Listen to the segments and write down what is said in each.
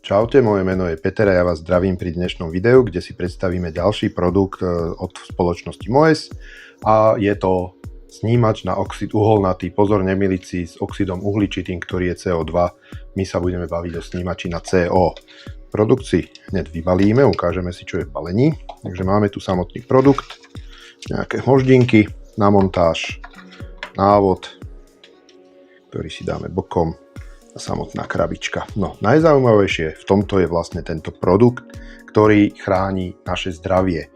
Čaute, moje meno je Peter a ja vás zdravím pri dnešnom videu, kde si predstavíme ďalší produkt od spoločnosti Moes a je to snímač na oxid uholnatý. Pozor, nemýliť si s oxidom uhličitým, ktorý je CO2. My sa budeme baviť o snímači na CO. Produkt si hneď vybalíme, ukážeme si, čo je v balení. Takže máme tu samotný produkt, nejaké hmoždinky na montáž, návod, ktorý si dáme bokom, a samotná krabička. No, najzaujímavejšie v tomto je vlastne tento produkt, ktorý chráni naše zdravie.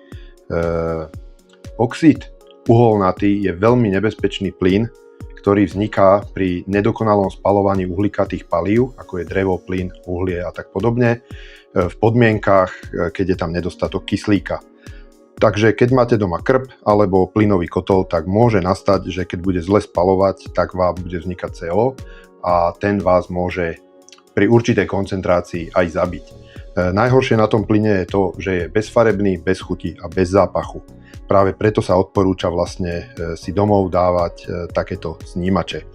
Oxid uholnatý je veľmi nebezpečný plyn, ktorý vzniká pri nedokonalom spaľovaní uhlikatých palív, ako je drevo, plyn, uhlie a tak podobne, v podmienkach, keď je tam nedostatok kyslíka. Takže keď máte doma krb alebo plynový kotol, tak môže nastať, že keď bude zle spaľovať, tak vám bude vznikať CO a ten vás môže pri určitej koncentrácii aj zabiť. Najhoršie na tom plyne je to, že je bezfarebný, bez chuti a bez zápachu. Práve preto sa odporúča vlastne si domov dávať takéto snímače.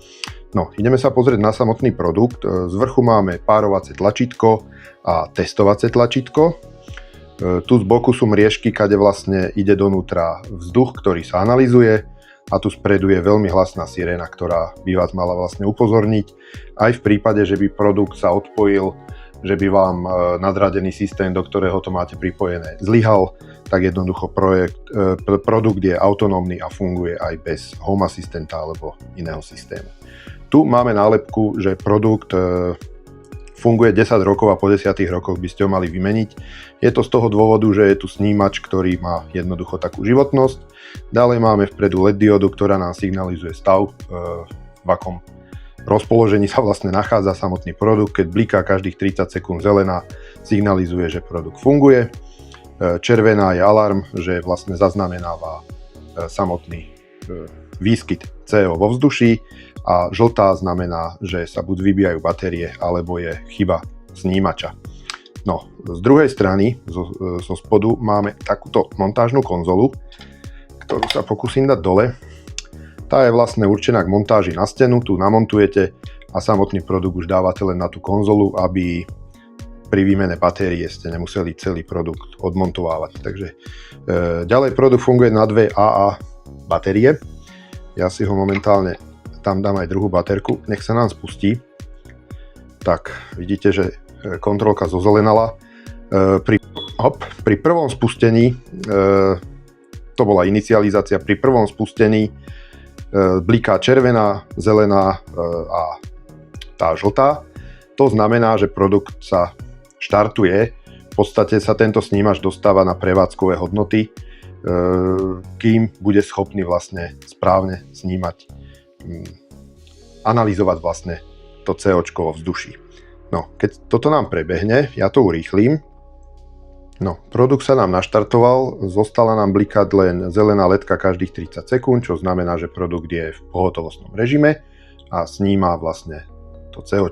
No, ideme sa pozrieť na samotný produkt. Z vrchu máme párovacie tlačítko a testovacie tlačítko. Tu z boku sú mriežky, kade vlastne ide donútra vzduch, ktorý sa analyzuje. A tu spredu je veľmi hlasná siréna, ktorá by vás mala vlastne upozorniť. Aj v prípade, že by produkt sa odpojil, že by vám nadradený systém, do ktorého to máte pripojené, zlyhal, tak jednoducho produkt je autonómny a funguje aj bez home asistenta alebo iného systému. Tu máme nálepku, že produkt funguje 10 rokov a po 10 rokoch by ste ho mali vymeniť. Je to z toho dôvodu, že je tu snímač, ktorý má jednoducho takú životnosť. Ďalej máme vpredu LED diodu, ktorá nám signalizuje stav, v akom rozpoložení sa vlastne nachádza samotný produkt. Keď bliká každých 30 sekúnd zelená, signalizuje, že produkt funguje. Červená je alarm, že vlastne zaznamenáva samotný výskyt CO vo vzduší a žltá znamená, že sa buď vybíjajú batérie, alebo je chyba snímača. No, z druhej strany, zo spodu, máme takúto montážnu konzolu, ktorú sa pokúsim dať dole. Tá je vlastne určená k montáži na stenu, tu namontujete a samotný produkt už dávate len na tú konzolu, aby pri výmene batérie ste nemuseli celý produkt odmontovávať. Takže ďalej produkt funguje na dve AA batérie. Ja si ho momentálne tam dám aj druhú baterku, nech sa nám spustí. Tak, vidíte, že kontrolka zozelenala. Pri prvom spustení, to bola inicializácia, pri prvom spustení bliká červená, zelená a tá žltá. To znamená, že produkt sa štartuje. V podstate sa tento snímač dostáva na prevádzkové hodnoty, kým bude schopný vlastne správne snímať, analyzovať vlastne to CO vo vzduší. No, keď toto nám prebehne, ja to urýchlim. No, produkt sa nám naštartoval, zostala nám blikať len zelená ledka každých 30 sekúnd, čo znamená, že produkt je v pohotovostnom režime a sníma vlastne to CO.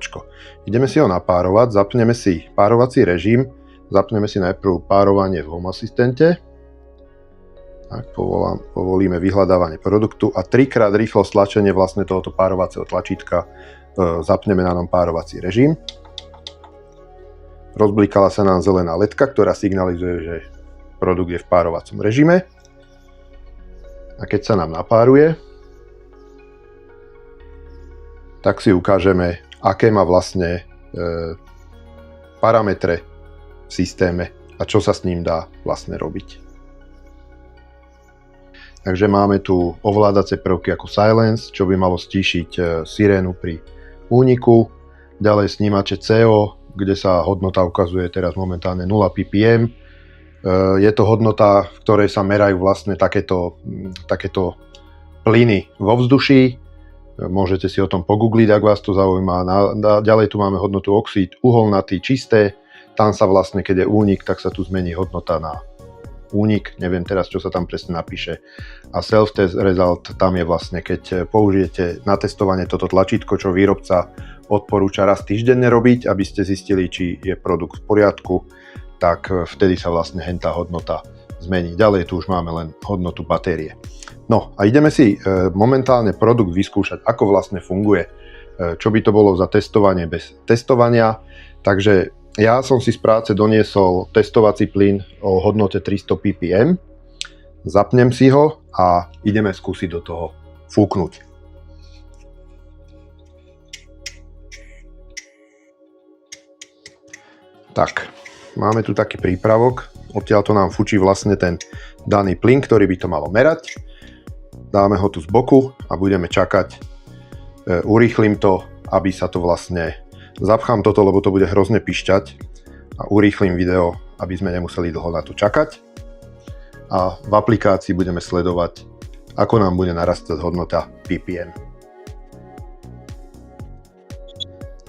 Ideme si ho napárovať, zapneme si párovací režim, zapneme si najprv párovanie v Home asistente. Tak, povolíme vyhľadávanie produktu a 3-krát rýchlo stlačenie vlastne tohoto párovacieho tlačítka zapneme na ňom párovací režim. Rozblikala sa nám zelená ledka, ktorá signalizuje, že produkt je v párovacom režime. A keď sa nám napáruje, tak si ukážeme, aké má vlastne parametre v systéme a čo sa s ním dá vlastne robiť. Takže máme tu ovládacie prvky ako Silence, čo by malo stíšiť sirénu pri úniku. Ďalej snímače CO, kde sa hodnota ukazuje teraz momentálne 0 ppm. Je to hodnota, v ktorej sa merajú vlastne takéto plyny vo vzduší. Môžete si o tom pogoogliť, ak vás to zaujíma. Ďalej tu máme hodnotu oxid uholnatý, čisté. Tam sa vlastne, keď je únik, tak sa tu zmení hodnota na únik, neviem teraz, čo sa tam presne napíše. A self-test result, tam je vlastne, keď použijete na testovanie toto tlačítko, čo výrobca odporúča raz týždenne robiť, aby ste zistili, či je produkt v poriadku, tak vtedy sa vlastne tá hodnota zmení. Ďalej tu už máme len hodnotu batérie. No a ideme si momentálne produkt vyskúšať, ako vlastne funguje. Čo by to bolo za testovanie bez testovania. Takže Ja som si z práce doniesol testovací plyn o hodnote 300 ppm. Zapnem si ho a ideme skúsiť do toho fúknuť. Tak, máme tu taký prípravok. Odtiaľ to nám fučí vlastne ten daný plyn, ktorý by to malo merať. Dáme ho tu z boku a budeme čakať. Urýchlim to, aby sa to vlastne... Zapchám toto, lebo to bude hrozne pišťať. A urýchlim video, aby sme nemuseli dlho na to čakať. A v aplikácii budeme sledovať, ako nám bude narastať hodnota ppm.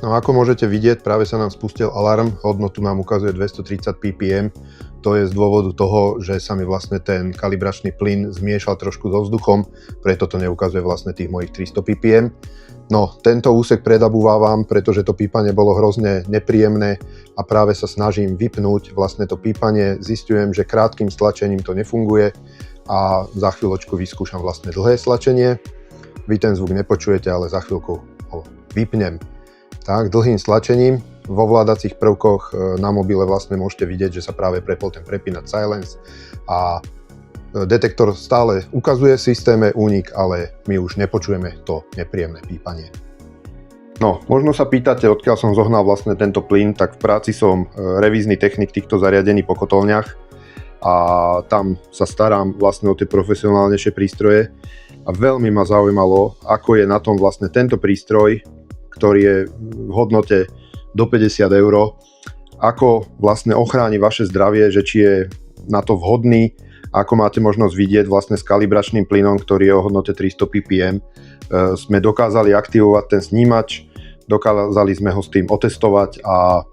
No ako môžete vidieť, práve sa nám spustil alarm, hodnotu nám ukazuje 230 ppm. To je z dôvodu toho, že sa mi vlastne ten kalibračný plyn zmiešal trošku so vzduchom, preto to neukazuje vlastne tých mojich 300 ppm. No, tento úsek predabúvam, pretože to pípanie bolo hrozne nepríjemné a práve sa snažím vypnúť vlastne to pípanie. Zistujem, že krátkym stlačením to nefunguje a za chvíľočku vyskúšam vlastne dlhé stlačenie. Vy ten zvuk nepočujete, ale za chvíľku ho vypnem. Tak, dlhým stlačením v ovládacích prvkoch na mobile vlastne môžete vidieť, že sa práve prepol ten prepínať silence a detektor stále ukazuje v systéme únik, ale my už nepočujeme to nepríjemné pípanie. No, možno sa pýtate, odkiaľ som zohnal vlastne tento plyn, tak v práci som revízny technik týchto zariadení po kotolniach a tam sa starám vlastne o tie profesionálnejšie prístroje a veľmi ma zaujímalo, ako je na tom vlastne tento prístroj, ktorý je v hodnote do 50 €, ako vlastne ochráni vaše zdravie, že či je na to vhodný, ako máte možnosť vidieť vlastne s kalibračným plynom, ktorý je o hodnote 300 ppm. Sme dokázali aktivovať ten snímač, dokázali sme ho s tým otestovať a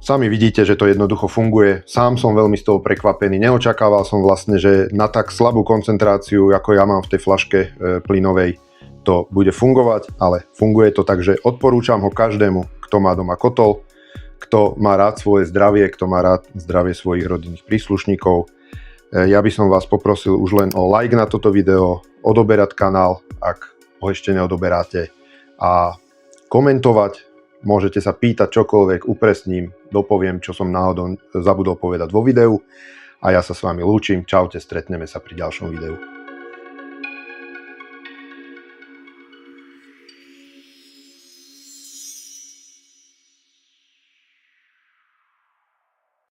sami vidíte, že to jednoducho funguje. Sám som veľmi z toho prekvapený, neočakával som vlastne, že na tak slabú koncentráciu, ako ja mám v tej fľaške plynovej, to bude fungovať, ale funguje to, takže odporúčam ho každému, kto má doma kotol, kto má rád svoje zdravie, kto má rád zdravie svojich rodinných príslušníkov. Ja by som vás poprosil už len o like na toto video, odoberať kanál, ak ho ešte neodoberáte a komentovať, môžete sa pýtať čokoľvek, upresním, dopoviem, čo som náhodou zabudol povedať vo videu a ja sa s vami lúčim, čaute, stretneme sa pri ďalšom videu.